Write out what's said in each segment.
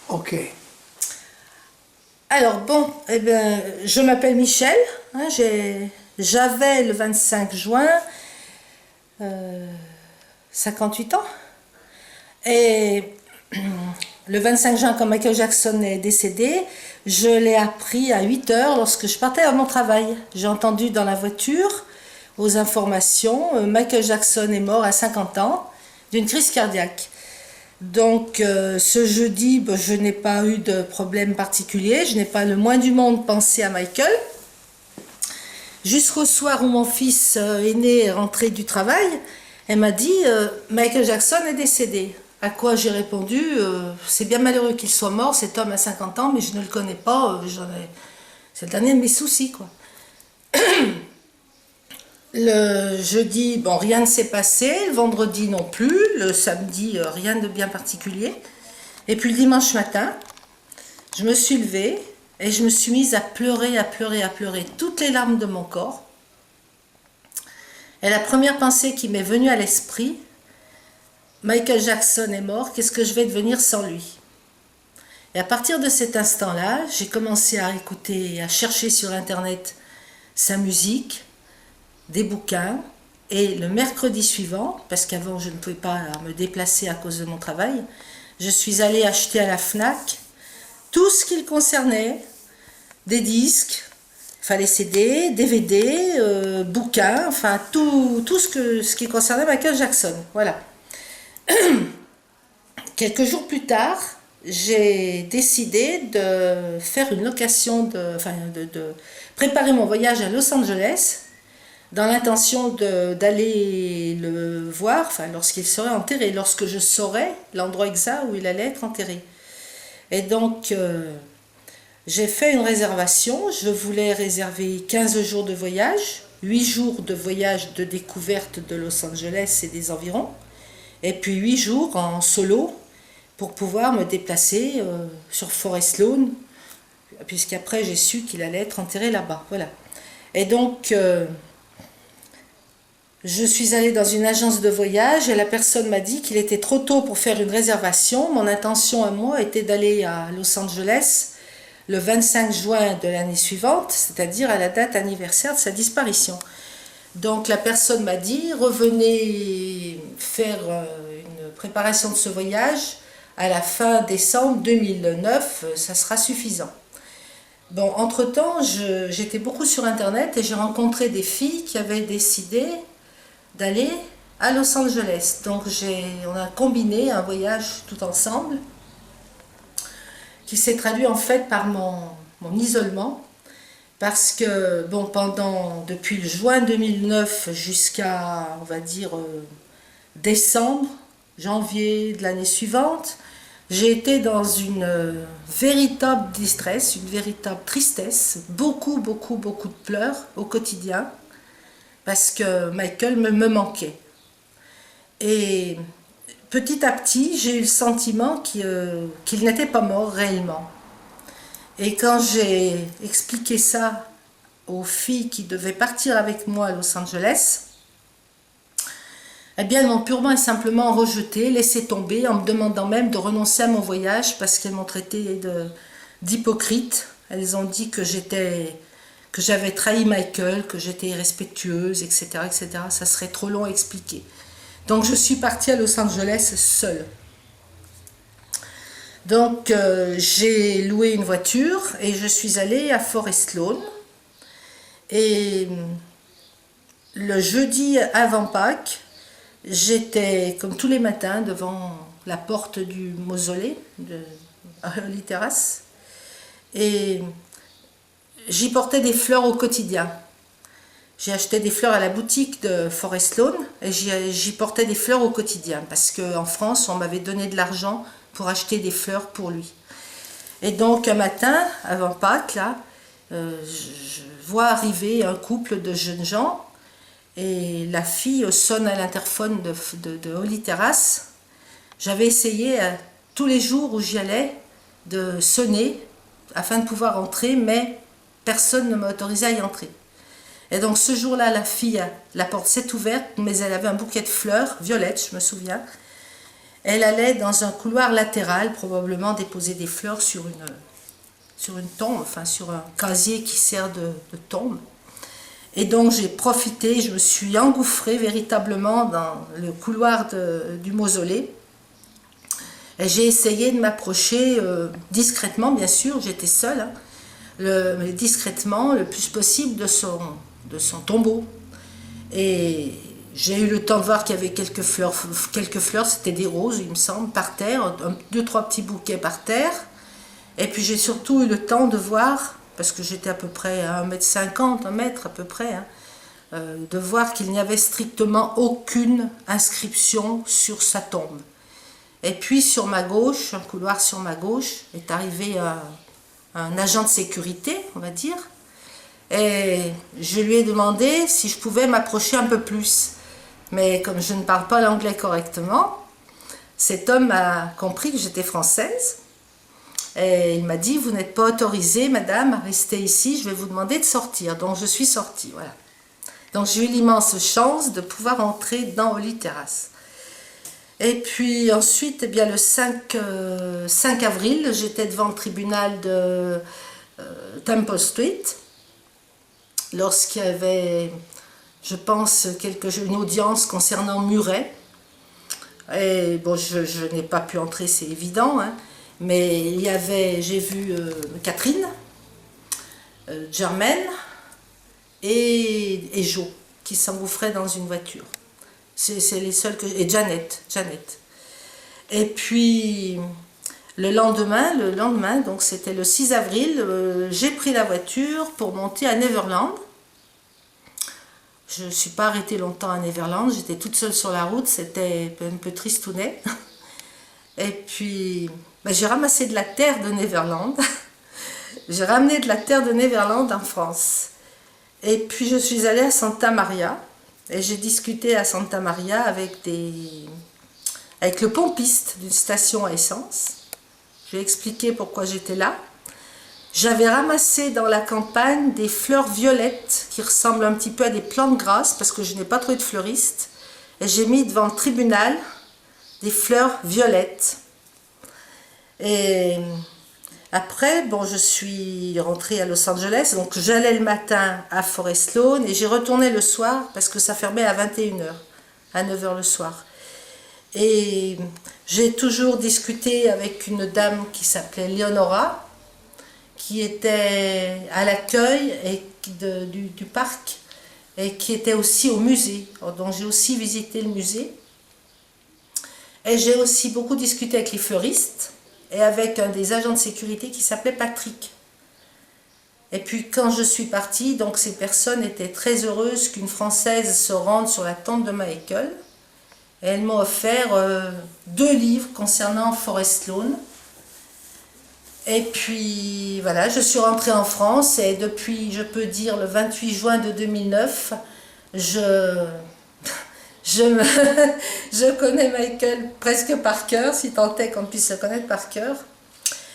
Ok. Alors bon, eh ben, je m'appelle Michel, hein, j'avais le 25 juin 58 ans. Et le 25 juin, quand Michael Jackson est décédé, je l'ai appris à 8 heures lorsque je partais à mon travail. J'ai entendu dans la voiture, aux informations, Michael Jackson est mort à 50 ans d'une crise cardiaque. Donc ce jeudi, je n'ai pas eu de problème particulier, je n'ai pas le moins du monde pensé à Michael. Jusqu'au soir où mon fils aîné est rentré du travail, elle m'a dit Michael Jackson est décédé. À quoi j'ai répondu c'est bien malheureux qu'il soit mort, cet homme a 50 ans, mais je ne le connais pas, c'est le dernier de mes soucis, quoi. Le jeudi, bon, rien ne s'est passé, le vendredi non plus, le samedi, rien de bien particulier. Et puis le dimanche matin, je me suis levée et je me suis mise à pleurer, toutes les larmes de mon corps. Et la première pensée qui m'est venue à l'esprit, Michael Jackson est mort, qu'est-ce que je vais devenir sans lui? Et à partir de cet instant-là, j'ai commencé à écouter, à chercher sur Internet sa musique, des bouquins, et le mercredi suivant, parce qu'avant je ne pouvais pas me déplacer à cause de mon travail, je suis allée acheter à la FNAC tout ce qui le concernait, des disques, enfin les CD, DVD, bouquins, enfin tout ce qui concernait Michael Jackson, voilà. Quelques jours plus tard, j'ai décidé de faire une location, de préparer mon voyage à Los Angeles, dans l'intention d'aller le voir, enfin, lorsqu'il serait enterré, lorsque je saurais l'endroit exact où il allait être enterré. Et donc, j'ai fait une réservation. Je voulais réserver 15 jours de voyage, 8 jours de voyage de découverte de Los Angeles et des environs, et puis 8 jours en solo pour pouvoir me déplacer sur Forest Lawn, puisqu'après j'ai su qu'il allait être enterré là-bas. Voilà. Et donc, je suis allée dans une agence de voyage et la personne m'a dit qu'il était trop tôt pour faire une réservation. Mon intention à moi était d'aller à Los Angeles le 25 juin de l'année suivante, c'est-à-dire à la date anniversaire de sa disparition. Donc la personne m'a dit, revenez faire une préparation de ce voyage à la fin décembre 2009, ça sera suffisant. Bon, entre-temps, j'étais beaucoup sur Internet et j'ai rencontré des filles qui avaient décidé d'aller à Los Angeles. Donc on a combiné un voyage tout ensemble qui s'est traduit en fait par mon isolement, parce que bon, depuis le juin 2009 jusqu'à, on va dire, décembre, janvier de l'année suivante, j'ai été dans une véritable distress, une véritable tristesse, beaucoup de pleurs au quotidien, parce que Michael me manquait. Et petit à petit, j'ai eu le sentiment qu'il n'était pas mort réellement. Et quand j'ai expliqué ça aux filles qui devaient partir avec moi à Los Angeles, eh bien elles m'ont purement et simplement rejeté, laissé tomber, en me demandant même de renoncer à mon voyage parce qu'elles m'ont traité d'hypocrite. Elles ont dit que j'avais trahi Michael, que j'étais irrespectueuse, etc., etc. Ça serait trop long à expliquer. Donc je suis partie à Los Angeles seule. Donc j'ai loué une voiture et je suis allée à Forest Lawn. Et le jeudi avant Pâques, j'étais comme tous les matins devant la porte du mausolée de Holy Terrace et j'y portais des fleurs au quotidien. J'ai acheté des fleurs à la boutique de Forest Lawn et j'y portais des fleurs au quotidien parce qu'en France, on m'avait donné de l'argent pour acheter des fleurs pour lui. Et donc un matin, avant Pâques, là, je vois arriver un couple de jeunes gens et la fille sonne à l'interphone de Holy Terrace. J'avais essayé tous les jours où j'y allais de sonner afin de pouvoir entrer, mais personne ne m'a autorisé à y entrer. Et donc ce jour-là, la porte s'est ouverte, mais elle avait un bouquet de fleurs, violettes, je me souviens. elle allait dans un couloir latéral, probablement déposer des fleurs sur une tombe, enfin sur un casier qui sert de tombe. Et donc j'ai profité, je me suis engouffrée véritablement dans le couloir du mausolée. Et j'ai essayé de m'approcher discrètement, bien sûr, j'étais seule, hein, mais discrètement, le plus possible de son tombeau. Et j'ai eu le temps de voir qu'il y avait quelques fleurs, c'était des roses, il me semble, par terre, deux, trois petits bouquets par terre. Et puis j'ai surtout eu le temps de voir, parce que j'étais à peu près à 1,50 m, 1 mètre à peu près, hein, de voir qu'il n'y avait strictement aucune inscription sur sa tombe. Et puis sur ma gauche, un couloir sur ma gauche, est arrivé un agent de sécurité, on va dire, et je lui ai demandé si je pouvais m'approcher un peu plus. Mais comme je ne parle pas l'anglais correctement, cet homme a compris que j'étais française, et il m'a dit « Vous n'êtes pas autorisée, madame, à rester ici, je vais vous demander de sortir. » Donc je suis sortie, voilà. Donc j'ai eu l'immense chance de pouvoir entrer dans Holy Terrace. Et puis ensuite, eh bien, le 5 avril, j'étais devant le tribunal de Temple Street, lorsqu'il y avait, je pense, une audience concernant Murray. Et bon, je n'ai pas pu entrer, c'est évident, hein, mais il y avait, j'ai vu Catherine, Germaine et Jo, qui s'engouffraient dans une voiture. C'est les seuls que... Et Janet. Et puis, le lendemain, donc c'était le 6 avril, j'ai pris la voiture pour monter à Neverland. Je ne suis pas arrêtée longtemps à Neverland, j'étais toute seule sur la route, c'était un peu tristounet. Et puis, ben, j'ai ramassé de la terre de Neverland. J'ai ramené de la terre de Neverland en France. Et puis, je suis allée à Santa Maria. Et j'ai discuté à Santa Maria avec le pompiste d'une station à essence. Je lui ai expliqué pourquoi j'étais là. J'avais ramassé dans la campagne des fleurs violettes qui ressemblent un petit peu à des plantes grasses parce que je n'ai pas trouvé de fleuriste. Et j'ai mis devant le tribunal des fleurs violettes. Et après, bon, je suis rentrée à Los Angeles, donc j'allais le matin à Forest Lawn et j'ai retourné le soir parce que ça fermait à 21 h, à 9 h le soir. Et j'ai toujours discuté avec une dame qui s'appelait Leonora, qui était à l'accueil du parc et qui était aussi au musée. Donc j'ai aussi visité le musée. Et j'ai aussi beaucoup discuté avec les fleuristes et avec un des agents de sécurité qui s'appelait Patrick. Et puis quand je suis partie, donc ces personnes étaient très heureuses qu'une Française se rende sur la tombe de Michael. Et elles m'ont offert 2 livres concernant Forest Lawn. Et puis voilà, je suis rentrée en France et depuis, je peux dire, le 28 juin de 2009, je connais Michael presque par cœur, si tant est qu'on puisse le connaître par cœur.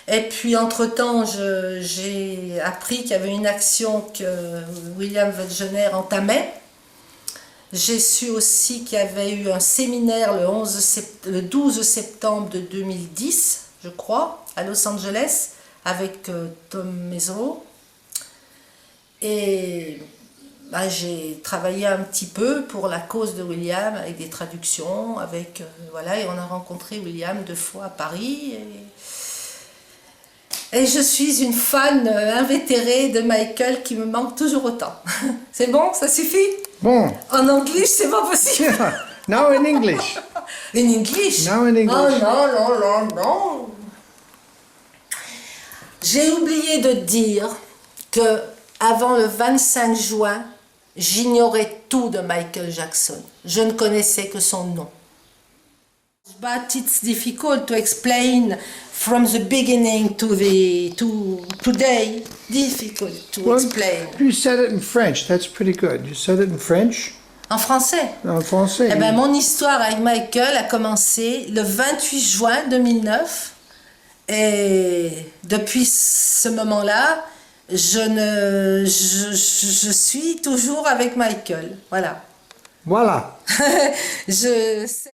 Et puis entre-temps, j'ai appris qu'il y avait une action que William Wegener entamait. J'ai su aussi qu'il y avait eu un séminaire le 12 septembre de 2010, je crois, à Los Angeles, avec Tom Mesereau. Et ben, j'ai travaillé un petit peu pour la cause de William, avec des traductions, voilà, et on a rencontré William 2 fois à Paris. Et je suis une fan invétérée de Michael qui me manque toujours autant. C'est bon, ça suffit? Bon. En anglais, c'est pas possible. Yeah. Now in English. In English? Now in English. Oh non. J'ai oublié de dire que avant le 25 juin, j'ignorais tout de Michael Jackson. Je ne connaissais que son nom. But it's difficult to explain from the beginning to today. Difficult to explain. You said it in French. That's pretty good. You said it in French. En français? En français. Eh ben, mon histoire avec Michael a commencé le 28 juin 2009. Et depuis ce moment-là, je suis toujours avec Michael. Voilà. Voilà.